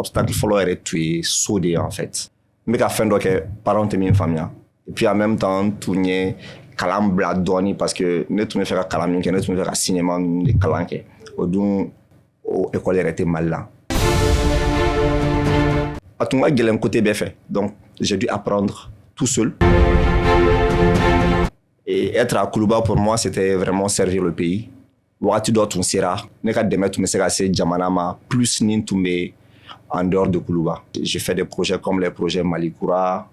obstacle fɔlɔ yɛrɛ tun ye so de ye en fait n bɛ ka fɛn dɔ kɛ parents tɛ min faamuya et puis en même temps n tun ye kalan bila dɔɔni parce que ne tun bɛ fɛ ka kalan min kɛ ne tun bɛ fɛ ka cinéma ninnu de kalan kɛ o dun o école yɛrɛ tɛ Mali la a tun ka gɛlɛn côté bɛɛ fɛ donc j'ai dû apprendre tout seul et être à Kuluba pour moi c'était vraiment servir le pays wagati dɔ tun sera ne ka dɛmɛ tun bɛ se ka se jamana ma plus ni tun bɛ en dehors de Kuluba. J'ai fait des projets comme les projets Malikoura,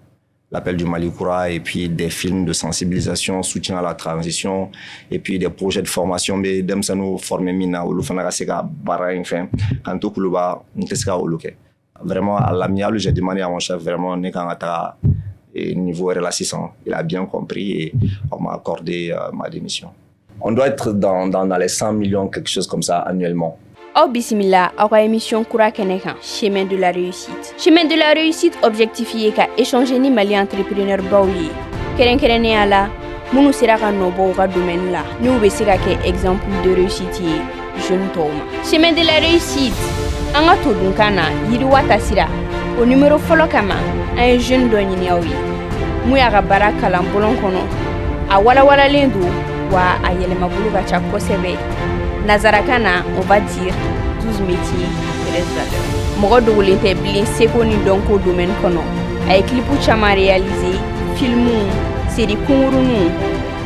l'appel du Malikoura, et puis des films de sensibilisation, soutien à la transition, et puis des projets de formation. Mais demsano formé mina, ou l'oufana seka bara enfin, quand tout Kuluba, n'teseka oloke. Vraiment à l'amiable, j'ai demandé à mon chef vraiment nekangata niveau RL600. Il a bien compris et on m'a accordé ma démission. On doit être dans les 100 millions, quelque chose comme ça annuellement. Oh bismillah, aura émission Koura Kenekan, chemin de la réussite. Chemin de la réussite objectifié ka échanger ni Mali entrepreneur baoui. Keren kerene ala, munu sera ka nobo ka domaine la. Ni ube sera ke exemple de réussite jeune toma. Chemin de la réussite. Anga to dunkana yiri wata sira. Au numéro follow kama, un jeune donyini awi. Muya ka baraka lambolon kono. A wala lendu wa a yelema bulu ka cha kosebe. Nazarakana, on va dire 12 métiers très valeurs. Mɔgɔ dogolen tɛ bilen seko ni dɔnko domaine kɔnɔ. A ye clipu caman réalisé, filmu, série kunguruninw,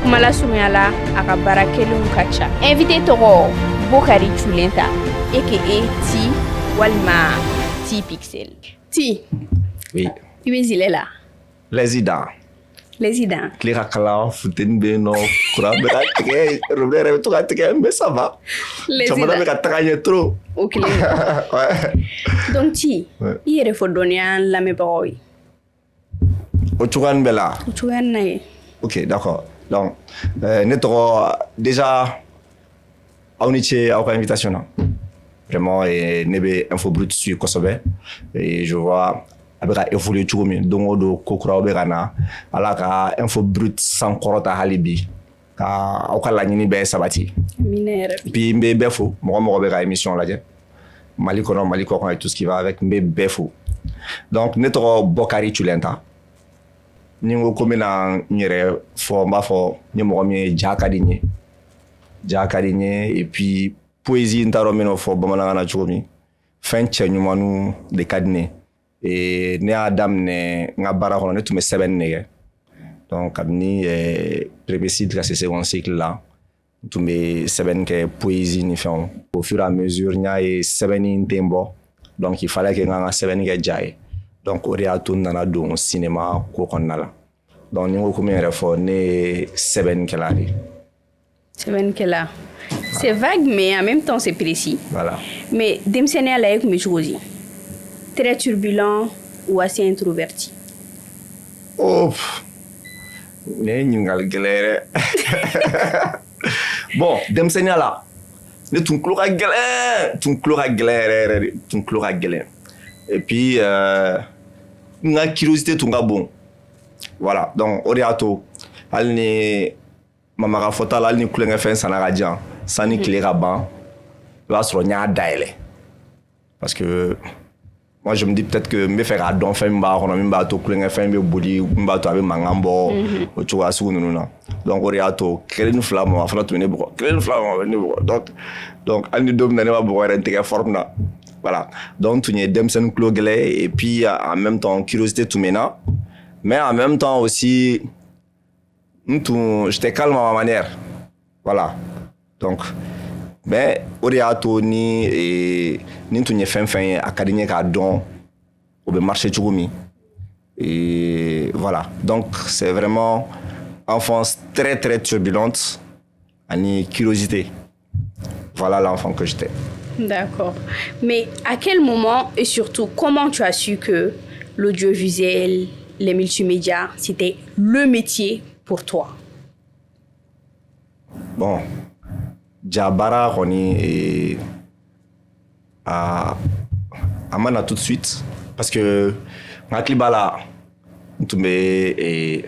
kumalasurunya la a ka baara kelenw ka ca. Invité tɔgɔ Bokari Chulenta, a.k.a. Ti walima Ti Pixel. Ti. Oui. I bɛ zile la. Les idées. Tile ka kalan funteni bɛ yen nɔ kuran bɛ ka tigɛ robinet yɛrɛ bɛ to ka tigɛ mais ça va. Jamana bɛ ka taga ɲɛ trop. O kelen. Donc Ti, i yɛrɛ fɔ dɔɔni an lamɛnbagaw ye. O cogoyanin bɛɛ la. O cogoyanin na ye. Ok d'accord donc ne tɔgɔ déjà aw ni ce aw ka invitation na vraiment ne bɛ Info Brut suivre kosɛbɛ et je vois a bɛ ka évoluer cogo min don o don ko kuraw bɛ ka na ala ka Info Brut sankɔrɔta hali bi ka aw ka laɲini bɛɛ sabati puis n bɛ bɛɛ fo mɔgɔ bɛ ka émission lajɛ Mali kɔnɔ Mali kɔ kan et tout ce qui va avec n bɛ bɛɛ fo donc ne tɔgɔ Bokari Chulenta ni n ko ko n bɛna n yɛrɛ fɔ n b'a fɔ ni mɔgɔ min ye ja ka di n ye et puis poésie n t'a dɔn n bɛn'o fɔ bamanankan na cogo min fɛn cɛ ɲumaniw de ka di ne et ne y'a daminɛ n ka baara kɔnɔ ne tun bɛ sɛbɛnni de kɛ donc kabini prépécide ka se second cycle la n tun bɛ sɛbɛnni kɛ poésie ni fɛnw au fur et à mesure n y'a ye sɛbɛnni tɛ n bɔ donc il fallait que n ka n ka sɛbɛnni kɛ ja ye donc o de y'a to n nana don cinéma ko kɔnɔna la donc ni n ko komi n yɛrɛ fɔ ne ye sɛbɛnnikɛla de ye. Sɛbɛnnikɛla. C'est vague mais en même temps c'est précis. Voilà. Mais denmisɛnninya la e tun bɛ cogo di? Très turbulent ou assez introverti? Oh, ne ye ɲininkali gɛlɛn yɛrɛ. Bon, denmisɛnninya la ne tun tulo ka gɛlɛn et puis n ka curiosité tun ka bon voilà donc o de y'a to hali ni mama ka fɔta la hali ni kulonkɛfɛn sanna ka diyan sanni tile ka ban i b'a sɔrɔ n y'a dayɛlɛ parce que moi je me dis peut-être que n bɛ fɛ k'a dɔn fɛn min b'a kɔnɔ min b'a to kulonkɛfɛn bɛ boli min b'a to a bɛ mankan bɔ o cogoya sugu ninnu na donc o de y'a to kelen ni fila ma a fana tun bɛ ne bugɔ kelen ni fila ma a bɛ ne bugɔ donc hali ni don min na ne ma bugɔ yɛrɛ n tɛ kɛ forme na voilà donc tun ye denmisɛnnin tulo gɛlɛn et puis en même temps curiosité tun bɛ n na mais en même temps aussi j'étais calme à ma manière voilà donc mais o de y'a to ni tun ye fɛn ye a ka di n ye k'a dɔn o bɛ marcher cogo min et voilà donc c'est vraiment enfance très très turbulente ani curiosité voilà l'enfant que j'étais. D'accord. Mais à quel moment et surtout comment tu as su que l'audiovisuel, les multimédias, c'était le métier pour toi? Bon, Jabara kɔni a ma na tout de suite parce que n hakili b'a la n tun bɛ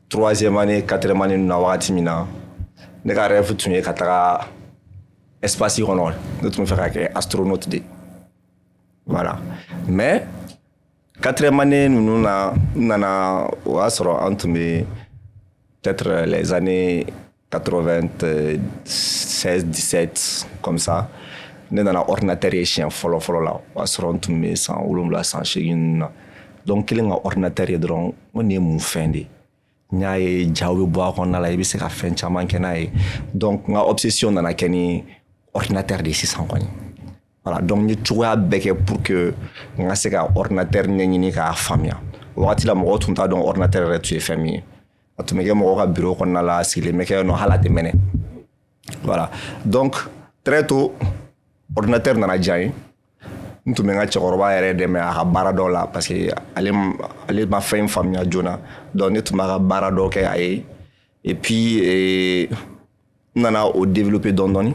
3e année 4e année na wagati min na ne ka rêve tun ye ka taga espace kɔnɔ ne tun bɛ fɛ ka kɛ astronaute de Voilà. Mais, 4e année, nous avons peut-être les années 96, 17, comme ça. Nous avons un ordinateur et chien, follow là. Nous avons donc, il y a un ordinateur et on est mon fin de. Il y a des gens qui ont été fait donc, ma obsession dans la ordinateur de 600. Voilà, donc nous avons pour que nous ayons un ordinateur qui est famille. Wakati la mɔgɔ tun t'a dɔn ordinateur yɛrɛ tun ye fɛn min ye a tun bɛ kɛ mɔgɔ ka bureau kɔnɔna la sigilen bɛ kɛ nɔ hali a tɛ mɛnɛ voilà donc très tôt ordinateur nana diya n ye n tun bɛ n ka cɛkɔrɔba yɛrɛ dɛmɛ a ka baara dɔw la parce que ale ma fɛn faamuya joona donc ne tun b'a ka baara dɔw kɛ a ye et puis n nana o développer dɔɔni dɔɔni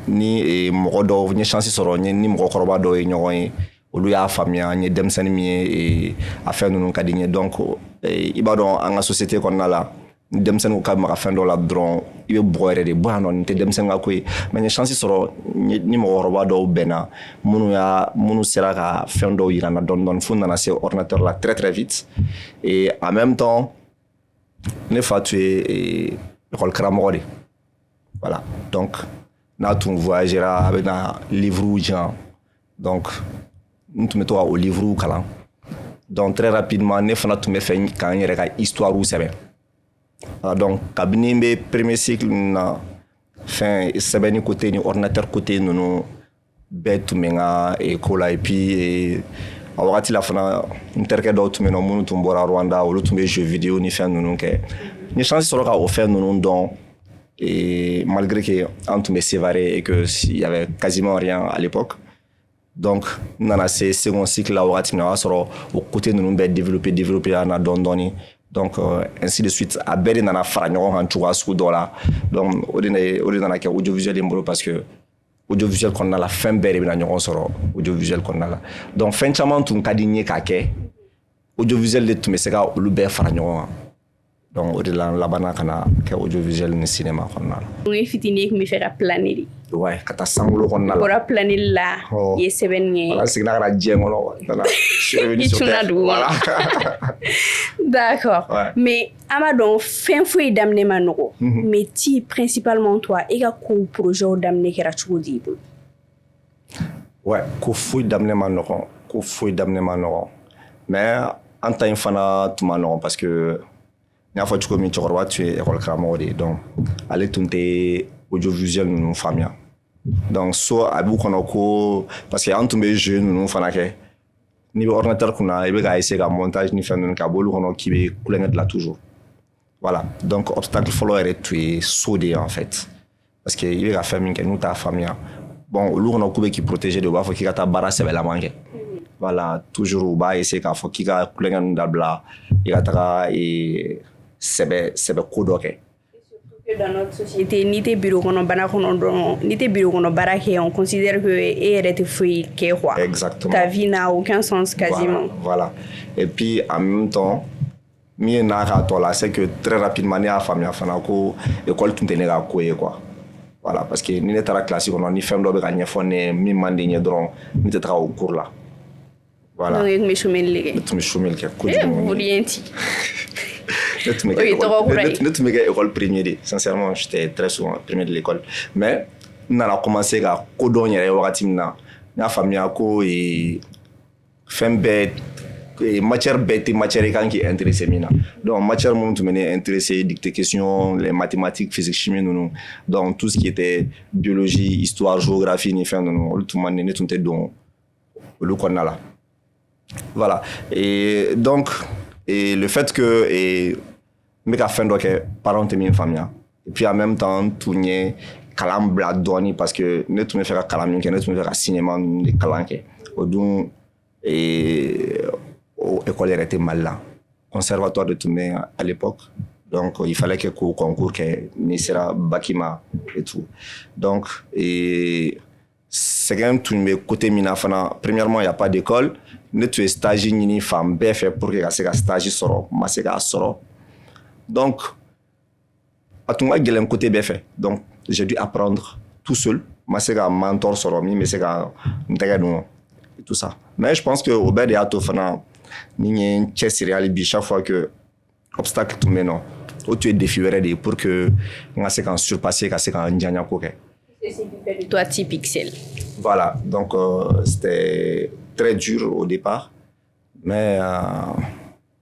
ni mɔgɔ dɔw n ye chance sɔrɔ n ye ni mɔgɔkɔrɔba dɔw ye ɲɔgɔn ye olu y'a faamuya n ye denmisɛnnin min ye a fɛn ninnu ka di n ye donc i b'a dɔn an ka société kɔnɔna la ni denmisɛnnin ka maga fɛn dɔw la dɔrɔn i bɛ bɔgɔ yɛrɛ de bɔ yan nɔ nin tɛ denmisɛnnin ka ko ye mais n ye chance sɔrɔ ni mɔgɔkɔrɔba dɔw bɛnna minnu sera ka fɛn dɔw yira n na dɔɔni dɔɔni fo nana se ordinateur la très très vite et en même temps ne fa tun ye école karamɔgɔ de voilà donc n'a tun voyagera a bɛ na livre diyan donc n tun bɛ to ka o livre kalan donc très rapidement ne fana tun bɛ fɛ k'an yɛrɛ ka histoire sɛbɛn donc kabini n bɛ premier cycle na fɛn sɛbɛnni côté ni ordinateur côté ninnu bɛɛ tun bɛ n ka ko la et puis a wagati la fana n terikɛ dɔw tun bɛ yen nɔ minnu tun bɔra Rwanda olu tun bɛ jeux vidéo ni fɛn ninnu kɛ n ye chance sɔrɔ ka o fɛn ninnu dɔn et malgré que an tun bɛ séparés et que il y avait quasiment rien à l'époque donc n nana se second cycle la wagati min na o y'a sɔrɔ o côté ninnu bɛɛ développé a na dɔɔni dɔɔni donc ainsi de suite a bɛɛ de nana fara ɲɔgɔn kan cogoya sugu dɔ la donc o de nana kɛ audiovisuel ye n bolo parce que audiovisuel kɔnɔna la fɛn bɛɛ de bɛna ɲɔgɔn sɔrɔ audiovisuel kɔnɔna la donc fɛn caman tun ka di n ye k'a kɛ audiovisuel de tun bɛ se ka olu bɛɛ fara ɲɔgɔn kan donc o de la n labanna ka na kɛ audiovisuel ni cinéma kɔnɔna la. o ye fitinin tun bɛ fɛ ka planer de. ouais ka taa sankolo kɔnɔna la. bɔra planeli la i ye sɛbɛnni kɛ. voilà seginna ka na diɲɛ kɔnɔ i tunna dugu voilà. D'accord. Ouais. Mais Amadon, fin foyi daminɛ ma nɔgɔ. Mais ti principalement toi, i ka ko projet daminɛ kɛra cogo di i bolo? Ouais, ko foyi daminɛ ma nɔgɔ. Mais en ta in fana tun ma nɔgɔ parce que n y'a fɔ cogo min cɛkɔrɔba tun ye école karamɔgɔ de ye donc ale tun tɛ audiovisuel ninnu faamuya. Donc so a b'u kɔnɔ ko parce que an tun bɛ jeu ninnu fana kɛ. Ni bɛ ordinateur kunna i bɛ ka essayer ka montage ni fɛn ninnu kɛ a b'olu kɔnɔ k'i bɛ kulonkɛ dilan toujours voilà donc obstacle fɔlɔ yɛrɛ tun ye so de ye en fait parce que i bɛ ka fɛn min kɛ n'u t'a faamuya bon olu kɔnɔ k'u bɛ k'i protéger de u b'a fɔ k'i ka taa baara sɛbɛlaman kɛ voilà toujours u b'a essayer k'a fɔ k'i ka kulonkɛ ninnu dabila i ka taga sɛbɛ ko dɔ kɛ. Dans notre société, ni t'es bureau kɔnɔ baara kɛ, on considère que e yɛrɛ tɛ foyi kɛ quoi. Exactement. Ta vie n'a aucun sens quasiment. Voilà. Et puis en même temps, min n'a ka tɔ la c'est que très rapidement ne y'a faamuya fana ko école tun tɛ ne ka ko ye quoi. Voilà parce que ni ne taara classe kɔnɔ ni fɛn dɔ bɛ ka ɲɛfɔ ne ye min man di n ye dɔrɔn ne tɛ taga o cours la. Voilà. Donc e tun bɛ chômage de kɛ. Ne tun bɛ chômage kɛ kojugu. Orienti. Ne tun bɛ kɛ école premier de sincèrement j'étais très souvent premier de l'école mais n nana commencer ka ko dɔn n yɛrɛ ye wagati min na n y'a faamuya ko fɛn bɛɛ matière bɛɛ tɛ matière kan k'i intéressé min na donc matière minnu tun bɛ ne intéressé dictée question les mathématiques physique chimie ninnu donc tout ce qui était biologie histoire géographie ni fɛn ninnu olu tun man di ne tun tɛ don olu kɔnɔna la voilà et donc et le fait que n bɛ ka fɛn dɔ kɛ parents tɛ min faamuya et puis en même temps tun ye kalan bila dɔɔni parce que ne tun bɛ fɛ ka kalan min kɛ ne tun bɛ fɛ ka cinéma ninnu de kalan kɛ o dun o école yɛrɛ tɛ Mali la conservatoire de tun bɛ à l'époque donc il fallait que k'o concours kɛ ni sera bac ma et tout donc sɛgɛn tun bɛ côté min na fana premièrement il y a pas d'école ne tun ye stage ɲini fan bɛɛ fɛ pour que ka se ka stage sɔrɔ ma se k'a sɔrɔ donc a tun ka gɛlɛn côté bɛɛ fɛ donc j'ai dû apprendre tout seul ma se ka mentor sɔrɔ min bɛ se ka n tɛgɛ dun et tout ça. Mais je pense que au bed et à Tofana, ni chaque fois que obstacle tout non, où tu es défi pour que on se quand surpasser, qu'à se quand n'janya koke. C'est de toi T-Pixel. Voilà, donc c'était très dur au départ, mais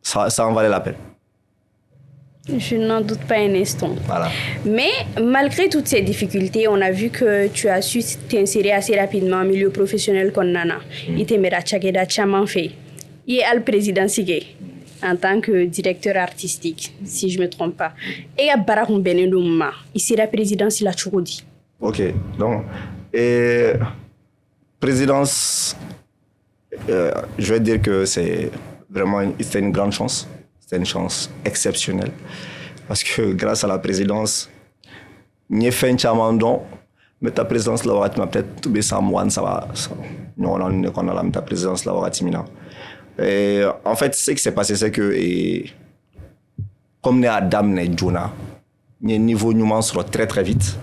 ça en valait la peine. Je n'en doute pas un instant. Voilà. Mais malgré toutes ces difficultés, on a vu que tu as su t'insérer assez rapidement au milieu professionnel comme Nana. Il t'aimera Tchakeda Chaman fait. Il est le président Sige en tant que directeur artistique, si je ne me trompe pas. Et à Barakun Benendouma, il sera président si la Choukodi. Ok, donc, présidence, je vais dire que c'était une grande chance. C'était une chance exceptionnelle. Parce que grâce à la présidence, n'y a fait un chamandon, mais ta présidence là, tu m'as peut-être tout baissé à moi, ça va. Nous, on a ta présidence là, et en fait, ce qui s'est passé, c'est que, comme nous avons Adam et Jonah, le niveau nous sera très très vite.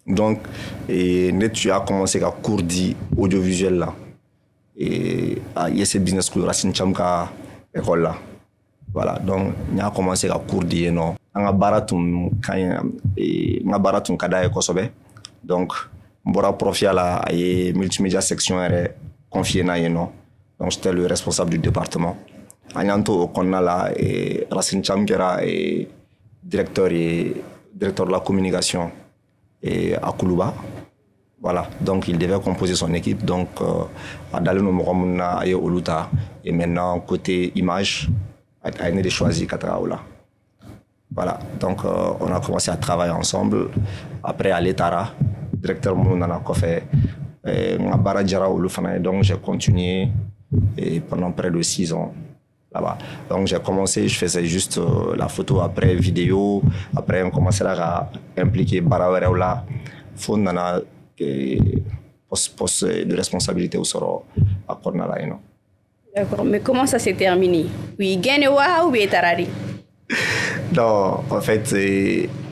Donc, tu as commencé à cours d'audiovisuel là. Et il y a ce business school Racine Chamka école là. Voilà, donc on a commencé à cours d'y non. On a baratum kada ekosobe. Donc, mbora profia la et multimédia section est confié na non. Donc j'étais le responsable du département. Anyanto Okonna là et Racine Chamkera et directeur de la communication et à Koulouba. Voilà, donc il devait composer son équipe. Donc, à Daleno Moromuna Aye Oluta et maintenant côté image, a été choisi Katraoula. Voilà, donc on a commencé à travailler ensemble. Après, à l'Etara, directeur Mounana Kofé, Ngabara Djara Olufana, donc j'ai continué et pendant près de 6 ans là-bas. Donc j'ai commencé, je faisais juste la photo, après vidéo, après on commençait à impliquer Barawereoula, Fondana, poste de responsabilité au Soro à Kornala. D'accord, mais comment ça s'est terminé? Oui, Genewa ou Betarari? Non, en fait,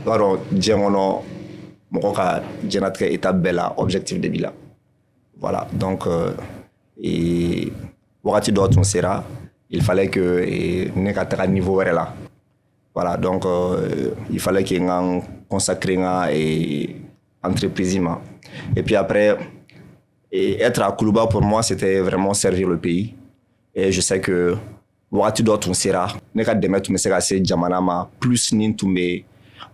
alors, Djemono, mon cas, Djenatre étape bella, objectif de Bila. Voilà, donc, et Wakati d'autres, on sera, il fallait que Nekatra niveau là. Voilà, donc, il fallait qu'il y ait un consacré à entreprise. Et puis après, être à Koulouba, pour moi, c'était vraiment servir le pays. Et je sais que Wakati d'autres, on sera, Nekatra demettre, mais c'est Djamanama, plus Nintoumé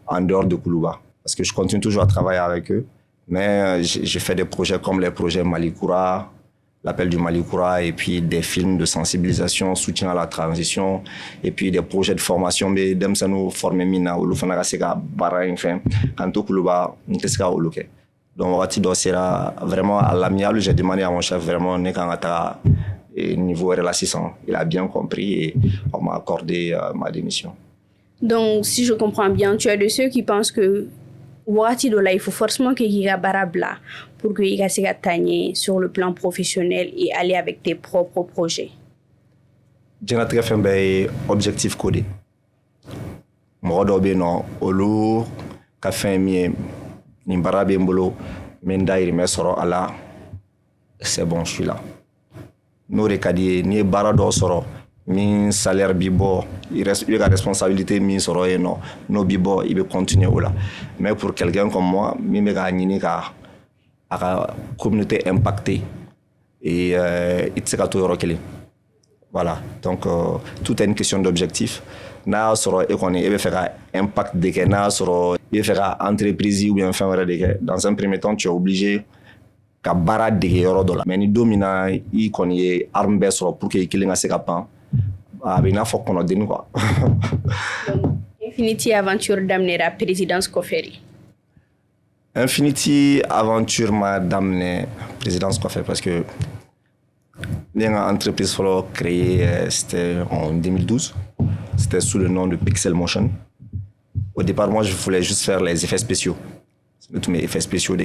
en dehors de Koulouba. Parce que je continue toujours à travailler avec eux. Mais j'ai fait des projets comme les projets Malikoura, l'appel du Malikoura, et puis des films de sensibilisation, soutien à la transition, et puis des projets de formation. Mais dem ça nous former mina ou l'oufana seka bara enfin quand tout Koulouba n'teska ou loke. Donc Wakati sera vraiment à l'amiable. J'ai demandé à mon chef vraiment nekangata niveau RL600. Il a bien compris et on m'a accordé ma démission. Donc si je comprends bien, tu es de ceux qui pensent que Wakati il faut forcément qu'il y ait barabla pour qu'il y ait gagné sur le plan professionnel et aller avec tes propres projets. J'ai fait un objectif codé. Moi, non, olu café mi ni barabe mbolo menda irime soro ala c'est bon, je suis là. Nous recadie ni barado soro min salaire bibo il y a responsabilité min soro et non no bibo il veut continuer là. Mais pour quelqu'un comme moi mi me gagner ka la communauté impactée et it's ka to yorokeli. Voilà, donc tout est une question d'objectif. Na soro économie et faire impact de que na soro et faire entreprise ou bien faire de dans un premier temps tu es obligé ka bara de yoro dola mais ni domina i koni arme be soro pour que kilinga se kapan abina fo kono deni quoi. Infinity Aventure d'amener la présidence Koferi. Infinity Aventure m'a d'amener présidence Koferi parce que l'entreprise créée c'était en 2012. C'était sous le nom de Pixel Motion. Au départ, moi, je voulais juste faire les effets spéciaux. Tous mes effets spéciaux.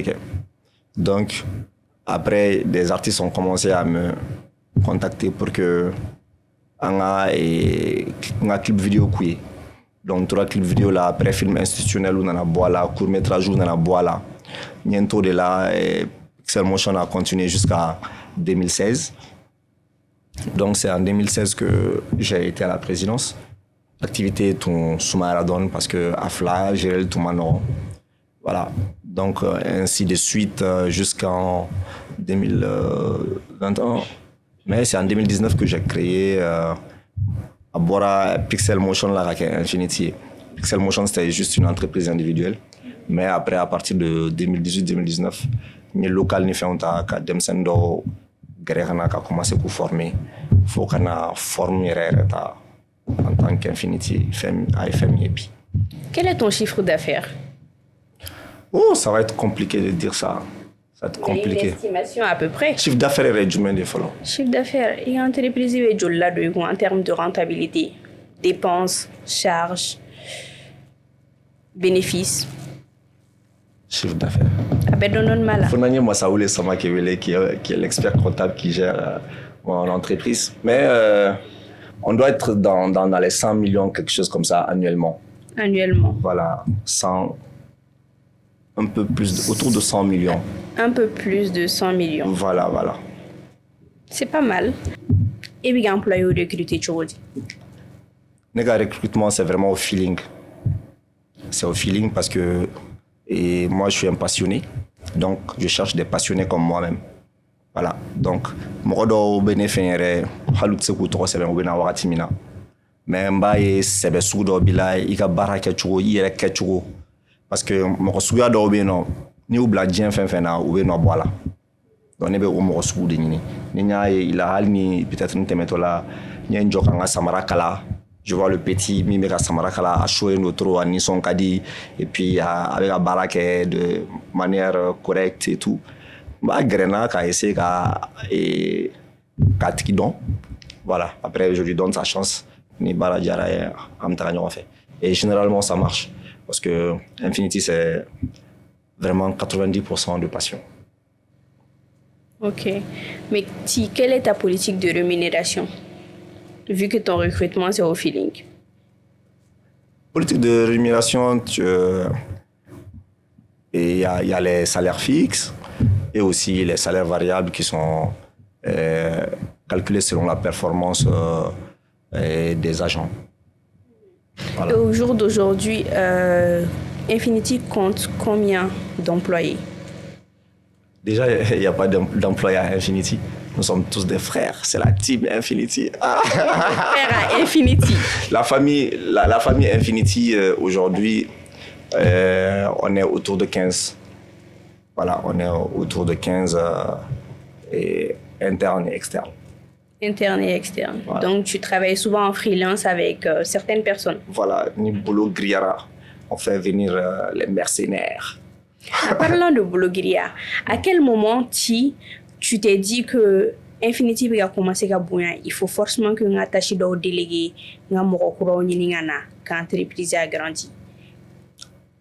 Donc, après, des artistes ont commencé à me contacter pour que on a un clip vidéo. Donc, 3 clips vidéo là, après film institutionnel, on a bois là, court métrage, on a bois là. Bientôt de là, Pixel Motion a continué jusqu'à 2016. Donc, c'est en 2016 que j'ai été à la présidence. L'activité est sous ma radon parce que Afla, j'ai le tout maintenant. Voilà. Donc, ainsi de suite jusqu'en 2021. Mais c'est en 2019 que j'ai créé à Bora Pixel Motion, là, avec Infinity. Pixel Motion, c'était juste une entreprise individuelle. Mais après, à partir de 2018-2019, le local ni fait un tas de demsendo grec a commencé à former. Il faut qu'on a formé en tant qu'Infinity FMI. Quel est ton chiffre d'affaires? Oh, ça va être compliqué de dire ça. Ça va être compliqué. Une estimation à peu près. Chiffre d'affaires est du des follow. Chiffre d'affaires et entreprise en termes de rentabilité, dépenses, charges, bénéfices. Chiffre d'affaires. Mal. Moi, ça Sama qui est l'expert comptable qui gère mon entreprise. Mais on doit être dans les 100 millions, quelque chose comme ça, annuellement. Annuellement. Voilà, 100, un peu plus, autour de 100 millions. Un peu plus de 100 millions. Voilà. C'est pas mal. Et puis, employé ou recruté, tu dis? Le recrutement, c'est vraiment au feeling. C'est au feeling parce que moi, je suis un passionné. Donc, je cherche des passionnés comme moi-même. Voilà. Donc, moi, je suis un mais mbaye sebe sudo bila ika baraka chugo yere kechugo parce que mo suya do be no ni ubla dien fen na ube no bola donc ne be o mo sugu de ni nya ila halni peut-être ntemeto la nya njoka nga samara kala je vois le petit mi meka samara kala a choé notre ani son kadi et puis avec la baraka de manière correcte et tout ba grena ka essayer ka tikidon voilà après je lui donne sa chance. Et généralement, ça marche. Parce que Infinity, c'est vraiment 90% de passion. Ok. Mais quelle est ta politique de rémunération? Vu que ton recrutement, c'est au feeling. Politique de rémunération, il y a les salaires fixes et aussi les salaires variables qui sont calculés selon la performance et des agents. Voilà. Et au jour d'aujourd'hui, Infinity compte combien d'employés? Déjà, il n'y a pas d'employés à Infinity. Nous sommes tous des frères. C'est la team Infinity. Frères à Infinity. La famille Infinity, aujourd'hui, on est autour de 15. Voilà, on est autour de 15 internes et externes. Interne et externe. Voilà. Donc, tu travailles souvent en freelance avec certaines personnes. Voilà, ni boulot griara. On fait venir les mercenaires. En parlant de boulot griara, à quel moment tu t'es dit que Infinity va commencer à bouillir? Il faut forcément que tu attaches au délégué, quand l'entreprise a grandi.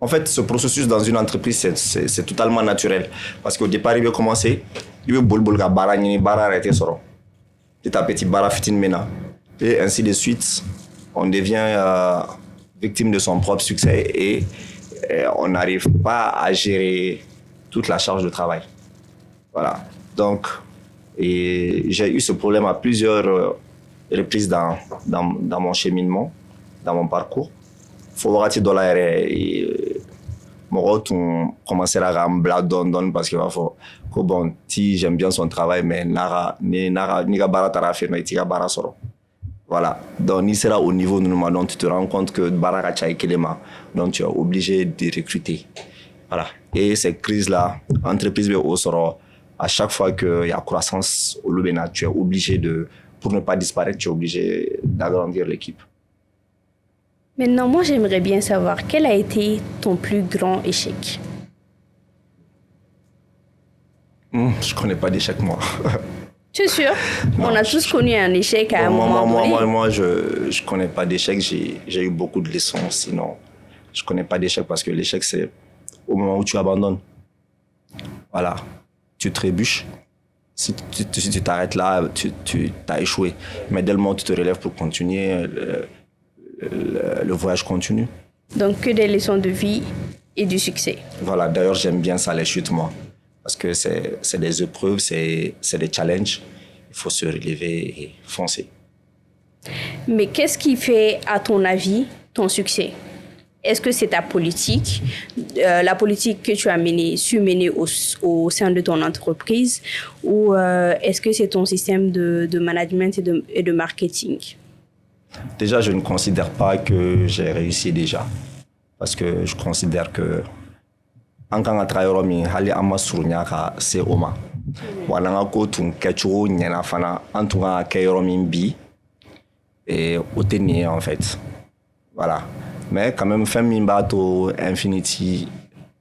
En fait, ce processus dans une entreprise, c'est totalement naturel. Parce qu'au départ, il veut commencer, il veut boulga bara, ni bara arrêter soro. Petit à petit, bara fitin mena. Et ainsi de suite, on devient victime de son propre succès et on n'arrive pas à gérer toute la charge de travail. Voilà. Donc, j'ai eu ce problème à plusieurs reprises dans mon cheminement, dans mon parcours. Faut voir si dollar mon retour commencer à rambler don parce que bon si j'aime bien son travail mais ni bara tara fait mais tika bara soro voilà donc ni sera au niveau nous donc tu te rends compte que bara ka chai kelema donc tu es obligé de recruter voilà et ces crises là entreprise au soro à chaque fois que il y a croissance au Lubena tu es obligé pour ne pas disparaître tu es obligé d'agrandir l'équipe. Maintenant, moi, j'aimerais bien savoir quel a été ton plus grand échec. Je connais pas d'échec, moi. Tu es sûr? On a tous connu un échec à un moment donné. Moi, je connais pas d'échec. J'ai eu beaucoup de leçons. Sinon, je connais pas d'échec parce que l'échec, c'est au moment où tu abandonnes. Voilà. Tu trébuches. Si tu t'arrêtes là, tu as échoué. Mais dès le moment où tu te relèves pour continuer, le voyage continue. Donc, que des leçons de vie et du succès. Voilà, d'ailleurs, j'aime bien ça, les chutes, moi. Parce que c'est des épreuves, c'est des challenges. Il faut se relever et foncer. Mais qu'est-ce qui fait, à ton avis, ton succès? Est-ce que c'est ta politique, la politique que tu as su mener au sein de ton entreprise, ou est-ce que c'est ton système de management et de marketing? Déjà, je ne considère pas que j'ai réussi déjà. Parce que je considère que en tant que travailleur, hali ama surunya ka se oma. Wala nga ko tun kɛcogo ɲɛna fana an tun ka kɛ yɔrɔ min bi o tɛ nin ye en fait. Voilà. Mais quand même fɛn min b'a to Infinity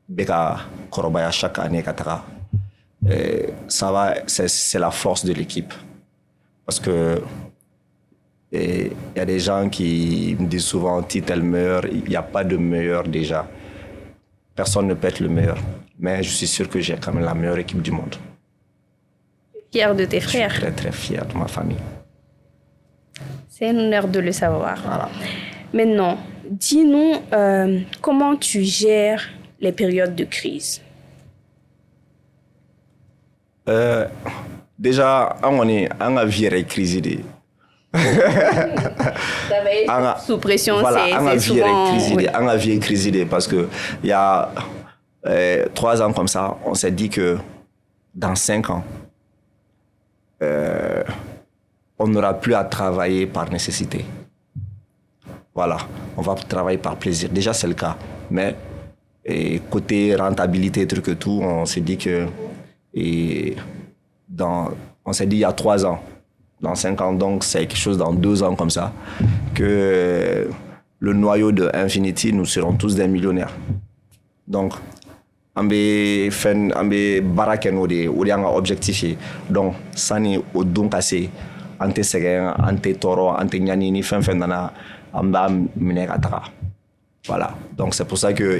bɛ ka kɔrɔbaya chaque année ka taga. Ça va, c'est la force de l'équipe. Parce que il y a des gens qui me disent souvent Tite est le meilleur, il n'y a pas de meilleur déjà. Personne ne peut être le meilleur. Mais je suis sûr que j'ai quand même la meilleure équipe du monde. Fier de tes frères? Je suis très très fier de ma famille. C'est un honneur de le savoir. Voilà. Maintenant, dis-nous comment tu gères les périodes de crise. Déjà, on a viré crise. Sous pression, voilà, c'est souvent... On a viré crise parce que il y a 3 ans comme ça, on s'est dit que dans 5 ans, on n'aura plus à travailler par nécessité. Voilà, on va travailler par plaisir. Déjà, c'est le cas. Mais côté rentabilité, truc et tout, on s'est dit que... on s'est dit il y a 3 ans, dans 5 ans, donc c'est quelque chose dans 2 ans comme ça, que le noyau de Infinity, nous serons tous des millionnaires. Donc, on va baraquer nos objectifs. Donc, ça n'est au don cassé, ante segen, ante toro, ante nyani, ni fin nana, amba minekatara. Voilà. Donc, c'est pour ça que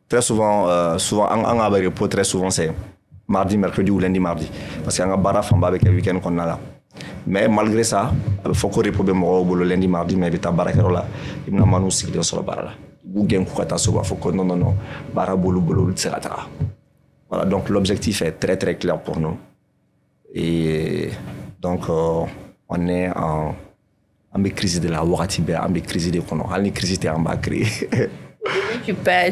très souvent, on a des repos, très souvent c'est mardi, mercredi ou lundi, mardi. Parce qu'on a bara famba avec le week-end qu'on a là. Mais malgré ça, il faut qu'on repose le lundi, mardi, mais il y a bara qui est là. Il y a un cycle de sur la bara là. Il faut que non, bara bolo, etc. Voilà, donc l'objectif est très très clair pour nous. Et donc, on est en crise de la Ouattibé, en crise de Kono, en crise de Ambakri.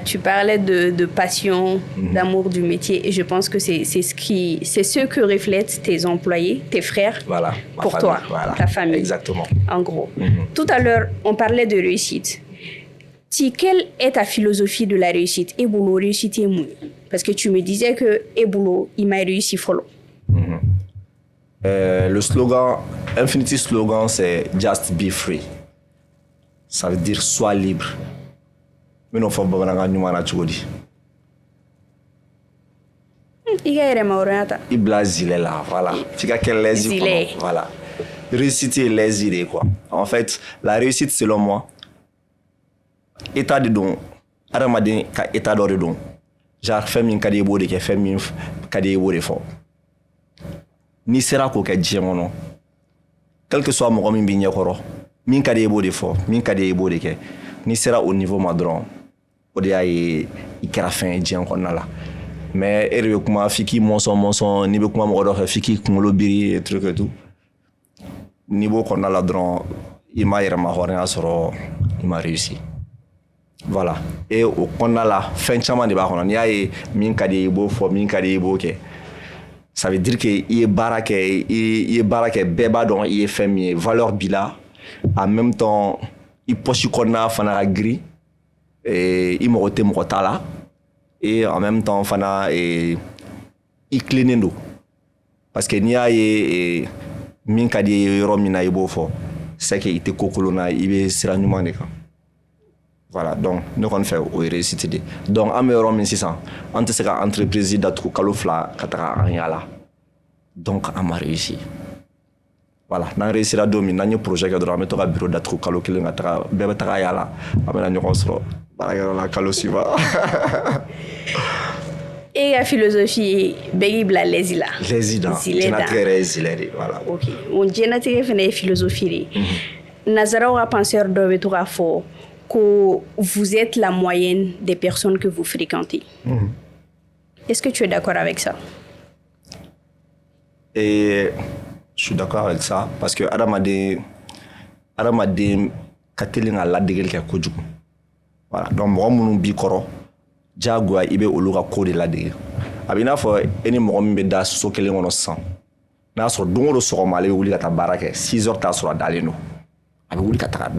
Tu parlais de passion, d'amour du métier, et je pense que c'est ce que reflètent tes employés, tes frères, voilà, pour famille, toi, voilà, ta famille. Exactement. En gros. Tout à l'heure, on parlait de réussite. Quelle est ta philosophie de la réussite? Eboulot, réussite et mou. Parce que tu me disais que Eboulot, il m'a réussi follow. Le slogan, Infinity slogan, c'est Just be free. Ça veut dire sois libre. Mais non, il faut pas que Ibla zile là, voilà. Fika quel lési, voilà. Réussite et lési, quoi. En fait, la réussite, selon moi, état de don, aramadin ka état de don. Genre, fait min kadi ebo de ke, fait min kadi ebo de fort. Ni sera ko ke djemono. Quel que soit mon min binya koro, min kadi ebo de fort, min kadi ebo de ke, ni sera au niveau madron. Odia e ikera fin djem ko nala. Mais erbe kuma fiki monson ni be kuma mo do fiki kumolo biri et truc et tout. Niveau qu'on a là dron, il m'a soro, il m'a réussi. Voilà. Et on a la fin chama de baron, il y a min kadi bo fo min kadi bo ke. Ça veut dire que il est barake beba donc il est fait valeur bila en même temps il poche qu'on a fana gris et il me là et en même temps fana et il cleanendo parce que ni a min kadi romina ibo fo c'est que il te kokolona il be sira nyuma ne kan. Voilà, donc nous on fait au réussite. Donc à mes roms 600 on te sera entreprise d'atru kalofla katara anyala. Donc on a réussi. Voilà, on a réussi à dominer un projet que doit mettre au bureau d'atru kalo kile ngatra bebe taka yala amena nyokosro bara la kalosiva. Et la philosophie Begibla lesila. Lesida. Voilà. OK. On génétique fait philosophie. Nazara wa penseur do betura fo que vous êtes la moyenne des personnes que vous fréquentez. Est-ce que tu es d'accord avec ça? Et je suis d'accord avec ça parce que adamaden ka teli ka ladegeli kɛ kojugu. Voilà. Donc mɔgɔ minnu b'i kɔrɔ diyagoya i bɛ olu ka ko de ladege. A bɛ i n'a fɔ e ni mɔgɔ min bɛ da so kelen kɔnɔ sisan n'a y'a sɔrɔ don o don sɔgɔma ale bɛ wuli ka taa baara kɛ 6 heures t'a sɔrɔ a dalen don. A bɛ wuli ka taga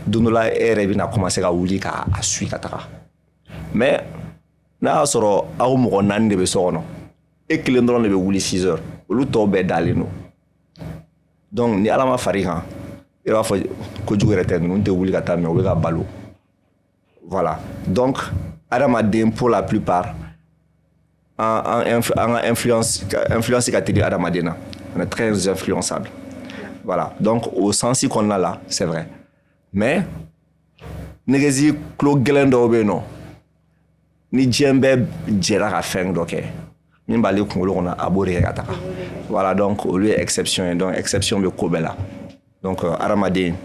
don dɔ la e yɛrɛ bɛna commencer ka wuli k'a suit ka taga. Mais n'a y'a sɔrɔ aw mɔgɔ 4 de bɛ so kɔnɔ e kelen dɔrɔn de bɛ wuli 6 heures olu tɔw bɛɛ dalen don. Donc ni ala ma far'i kan i b'a fɔ kojugu yɛrɛ tɛ ninnu tɛ wuli ka taa mais u bɛ ka balo. Voilà. Donc adamaden pour la plupart en influence ka teli adamaden na. On est très influençable. Voilà. Donc au sens qu'on a là, c'est vrai. Mais négezi klo gelen dɔw bɛ yen nɔ ni diɲɛ bɛɛ jɛra ka fɛn dɔ kɛ min b'ale kunkolo kɔnɔ a b'o de kɛ ka taga. Voilà. Donc olu ye exception ye. Donc exception bɛ ko bɛɛ la. Donc adamaden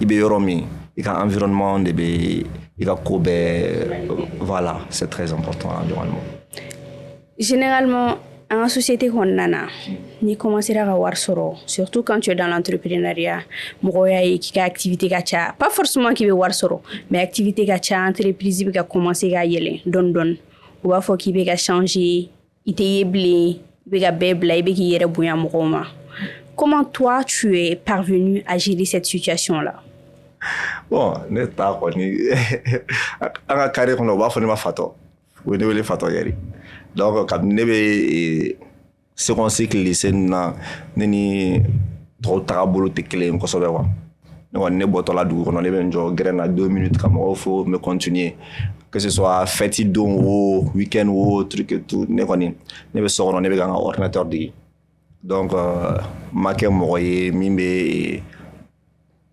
i bɛ yɔrɔ min i ka environnement de bɛ i ka ko bɛɛ. Voilà. C'est très important l'environnement. Généralement en société kɔnɔna na ni commencera ka wari sɔrɔ surtout quand tu es dans l'entrepreneuriat mɔgɔ y'a ye k'i ka activité ka ca pas forcément k'i bɛ wari sɔrɔ mais activité ka ca entreprise bɛ ka commencer ka yɛlɛ dɔɔni dɔɔni u b'a fɔ k'i bɛ ka changer i tɛ ye bilen i bɛ ka bɛɛ bila i bɛ k'i yɛrɛ bonya mɔgɔw ma. Comment toi tu es parvenu à gérer cette situation là? Bon ne ta kɔni an ka carré kɔnɔ u b'a fɔ ne ma fatɔ o ye ne wele fatɔ yɛrɛ. Donc kabini ne bɛ second cycle lycée na ne ni tɔw tagabolo tɛ kelen kosɛbɛ quoi. Ne kɔni ne bɔtɔ la dugu kɔnɔ ne bɛ n jɔ gɛrɛn na 2 minutes ka mɔgɔw fo me continuer que ce soit fête don o week-end o truc et tout ne kɔni ne bɛ so kɔnɔ ne bɛ ka n ka ordinateur digi. Donc ma kɛ mɔgɔ ye min bɛ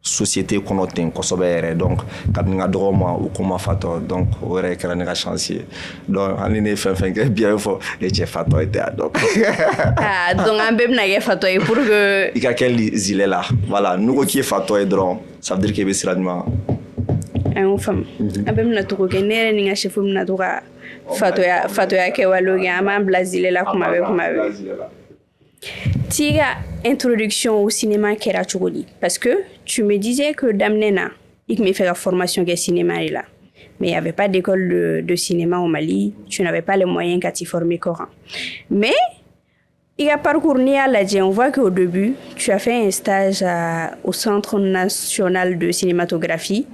société kɔnɔ ten kosɛbɛ yɛrɛ. Donc kabini ka dɔgɔ ma u ko ma fatɔ donc o yɛrɛ kɛra ne ka chance ye. Donc hali ne ye fɛn fɛn kɛ bien fɔ ne cɛ fatɔ ye tɛ donc donc an bɛɛ bɛna kɛ fatɔ ye pour que i ka kɛ zile la. Voilà. N'u ko k'i ye fatɔ ye dɔrɔn ça veut dire k'i bɛ sira ɲuman kan. An y'o faamu. An bɛɛ bɛna togo kɛ ne yɛrɛ ni n ka chef bɛna to ka fatoya kɛwalew kɛ an b'an bila zile la kuma bɛɛ. Tiga introduction au cinéma kɛra cogo di? Parce que tu me disais que daminɛ na i tun bɛ fɛ ka formation kɛ cinéma de la mais il n'y avait pas d'école de cinéma au Mali, tu n'avais pas les moyens qu'à t'y former Coran. Mais il y a parcours n'i y'a lajɛ on voit qu'au début tu as fait un stage au Centre national de cinématographie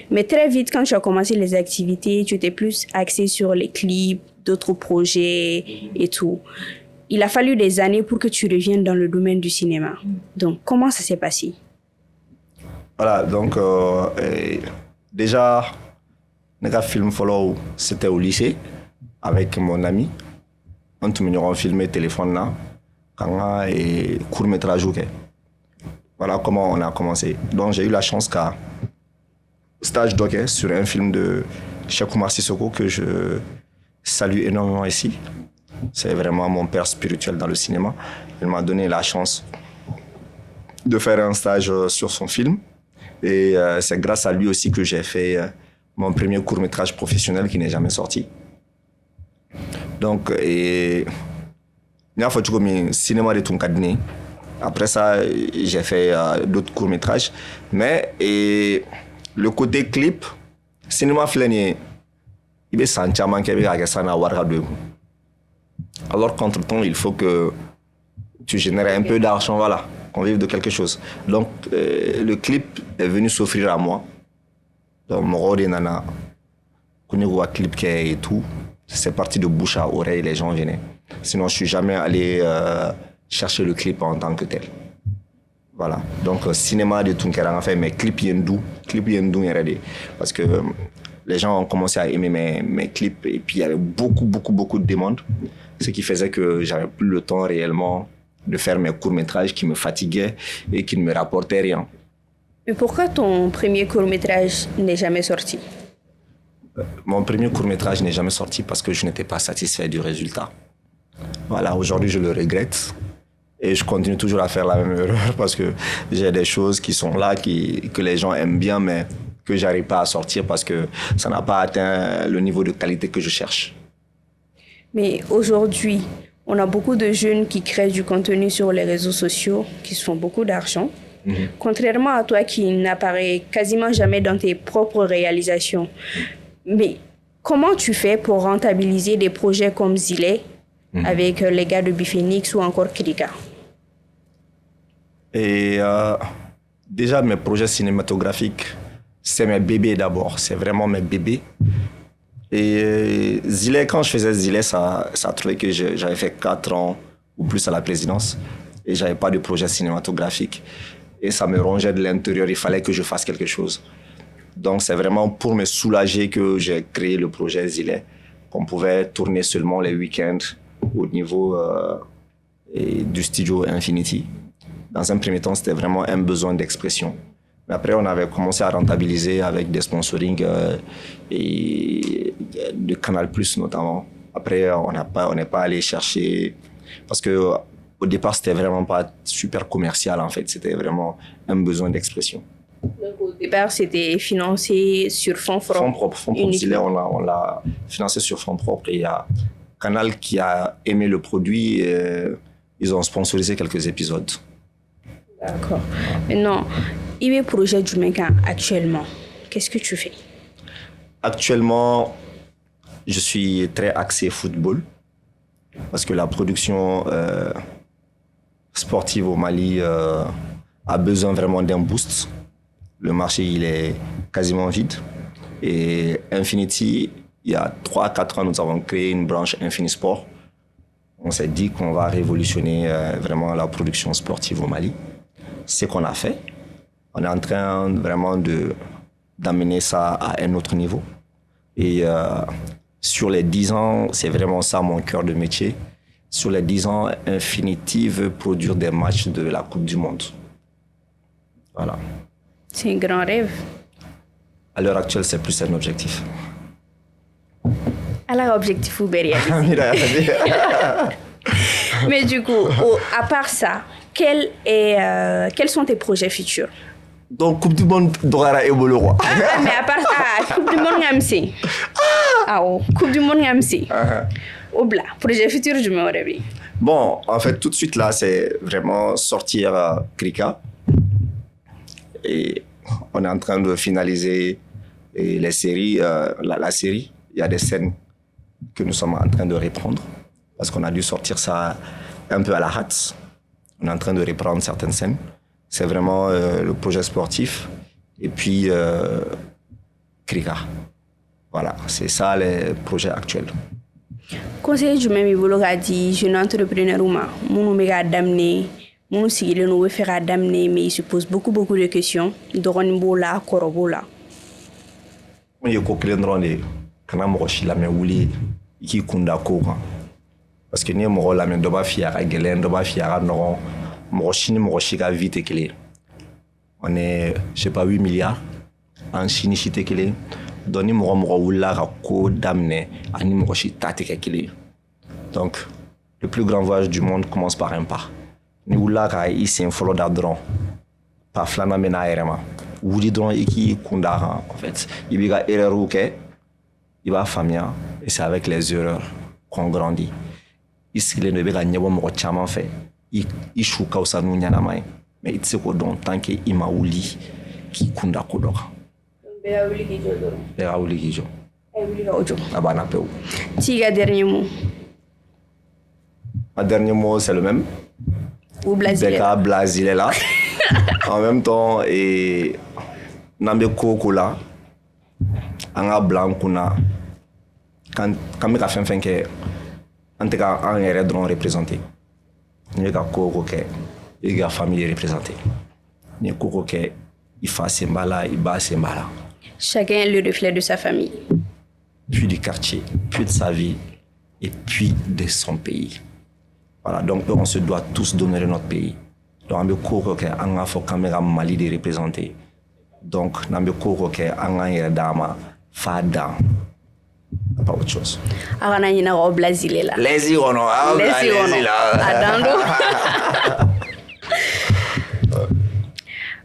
mais très vite quand tu as commencé les activités tu étais plus axé sur les clips, d'autres projets et tout. Il a fallu des années pour que tu reviennes dans le domaine du cinéma. Donc, comment ça s'est passé? Voilà, donc déjà, notre film follow, c'était au lycée avec mon ami. On a filmé téléphone là, quand et court métrage. Voilà comment on a commencé. Donc j'ai eu la chance qu'à stage doc sur un film de Cheikh Oumar Sissoko que je salue énormément ici. C'est vraiment mon père spirituel dans le cinéma. Il m'a donné la chance de faire un stage sur son film. Et c'est grâce à lui aussi que j'ai fait mon premier court-métrage professionnel qui n'est jamais sorti. Donc, il y a fait un cinéma de Tunkadine. Après ça, j'ai fait d'autres courts-métrages. Mais le côté clip, cinéma flénier, il y a sentiment qu'il y a ça na warga de. Alors qu'entre-temps, il faut que tu génères un peu d'argent, voilà, qu'on vive de quelque chose. Donc, le clip est venu s'offrir à moi. Donc, mon rôle est nana, qu'on y clip et tout. C'est parti de bouche à oreille, les gens venaient. Sinon, je suis jamais allé chercher le clip en tant que tel. Voilà. Donc, cinéma de Tunkera, en fait, mais clip yendou, parce que les gens ont commencé à aimer mes clips et puis il y avait beaucoup de demandes. Ce qui faisait que j'avais plus le temps réellement de faire mes courts-métrages qui me fatiguaient et qui ne me rapportaient rien. Mais pourquoi ton premier court-métrage n'est jamais sorti? Mon premier court-métrage n'est jamais sorti parce que je n'étais pas satisfait du résultat. Voilà, aujourd'hui je le regrette et je continue toujours à faire la même erreur parce que j'ai des choses qui sont là, que les gens aiment bien mais que j'arrive pas à sortir parce que ça n'a pas atteint le niveau de qualité que je cherche. Mais aujourd'hui, on a beaucoup de jeunes qui créent du contenu sur les réseaux sociaux, qui se font beaucoup d'argent. Contrairement à toi qui n'apparaît quasiment jamais dans tes propres réalisations. Mais comment tu fais pour rentabiliser des projets comme Zile avec les gars de Biphénix ou encore Krika? Et déjà, mes projets cinématographiques, c'est mes bébés d'abord. C'est vraiment mes bébés. Et Zile, quand je faisais Zile, ça a trouvé que j'avais fait 4 ans ou plus à la présidence et j'avais pas de projet cinématographique. Et ça me rongeait de l'intérieur, il fallait que je fasse quelque chose. Donc c'est vraiment pour me soulager que j'ai créé le projet Zile, qu'on pouvait tourner seulement les week-ends au niveau du studio Infinity. Dans un premier temps, c'était vraiment un besoin d'expression. Mais après, on avait commencé à rentabiliser avec des sponsorings et de Canal+, notamment. Après, on n'est pas allé chercher... Parce que au départ, c'était vraiment pas super commercial, en fait. C'était vraiment un besoin d'expression. Donc, au départ, c'était financé sur fonds propres. Fonds propres. On l'a financé sur fonds propres. Et il y a Canal qui a aimé le produit. Et ils ont sponsorisé quelques épisodes. D'accord. Maintenant, il y a un projet du Mécan actuellement. Qu'est-ce que tu fais? Actuellement, je suis très axé football. Parce que la production sportive au Mali a besoin vraiment d'un boost. Le marché, il est quasiment vide. Et Infinity, il y a 3-4 ans, nous avons créé une branche Infinisport. On s'est dit qu'on va révolutionner vraiment la production sportive au Mali. C'est ce qu'on a fait. On est en train vraiment d'amener ça à un autre niveau. Et sur les 10 ans, c'est vraiment ça mon cœur de métier. Sur les 10 ans, Infinity veut produire des matchs de la Coupe du Monde. Voilà. C'est un grand rêve. À l'heure actuelle, c'est plus un objectif. Alors, objectif ou réalisé. Mais du coup, à part ça, quels sont tes projets futurs? Donc, Coupe du Monde d'Orara et Bolo. Mais à part ça, Coupe du Monde Ngamsi. Coupe du Monde Ngamsi. Obla, projet futur, je me réveille. Bon, en fait, tout de suite là, c'est vraiment sortir Krika. Et on est en train de finaliser les séries, la série. Il y a des scènes que nous sommes en train de reprendre parce qu'on a dû sortir ça un peu à la hâte. On est en train de reprendre certaines scènes. C'est vraiment le projet sportif et puis Krika. Voilà, c'est ça les projets actuels. Conseil du même Ibolo a dit, jeune entrepreneur Ouma, mon méga d'amener, mon sigil nous veut faire d'amener, mais il se pose beaucoup de questions. Doronbola, Korobola. On y a coquelin drôle, quand on a reçu la main ouli, qui kunda koka. Parce que ni on la main d'oba fiara gelen, d'oba fiara non, mon rochiga vite clé. On est, je sais pas, 8 milliards en Chine, chité clé. Doni mo wula ka ko damne ani mo shi tate ka kili. Donc le plus grand voyage du monde commence par un pas. Ni wula ka ici un follow d'adron. Pas flana mena erema. Wuli dron iki kundara en fait. Il y a erreur ou que il va famia et c'est avec les erreurs qu'on grandit. Ici le ne ga nyebo mo chama fait. I shuka usanu nyana mai. Mais il sait ko don tant que ima wuli ki kunda kodoka. Tiga dernier mot. Un dernier mot, c'est le même. Ou Blazil est là. En même temps, et Nambe Kokola, Anga Blankuna, quand on a fait que en tout cas, on est représenté. Il y a Koko qui est la famille représentée. Il y a Koko qui est il fait Sembala, il bat Sembala. Chacun est le reflet de sa famille. Puis du quartier, puis de sa vie, et puis de son pays. Voilà, donc on se doit tous donner notre pays. Donc, on a fait caméra Mali de représenter. Donc, on a fait un dama, fada. Pas autre chose. Alors, on a un Brésil là. Les Irono,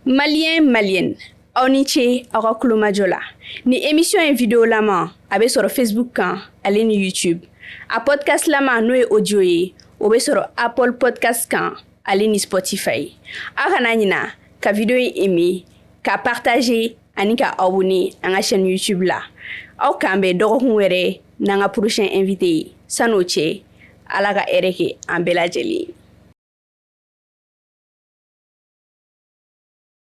Malien, malienne. aw ni ce aw ka kulomajɔ la ni émission ye vidéo lama a bɛ sɔrɔ Facebook kan ale ni YouTube a podcast lama n'o ye audio ye o bɛ sɔrɔ Apple Podcast kan ale ni Spotify aw kana ɲina ka vidéo yi aimer ka partager ani ka abonner an ka chaîne YouTube la aw kan bɛ dɔgɔkun wɛrɛ n'an ka prochain invité ye san'o cɛ Ala ka hɛrɛ kɛ an bɛɛ lajɛlen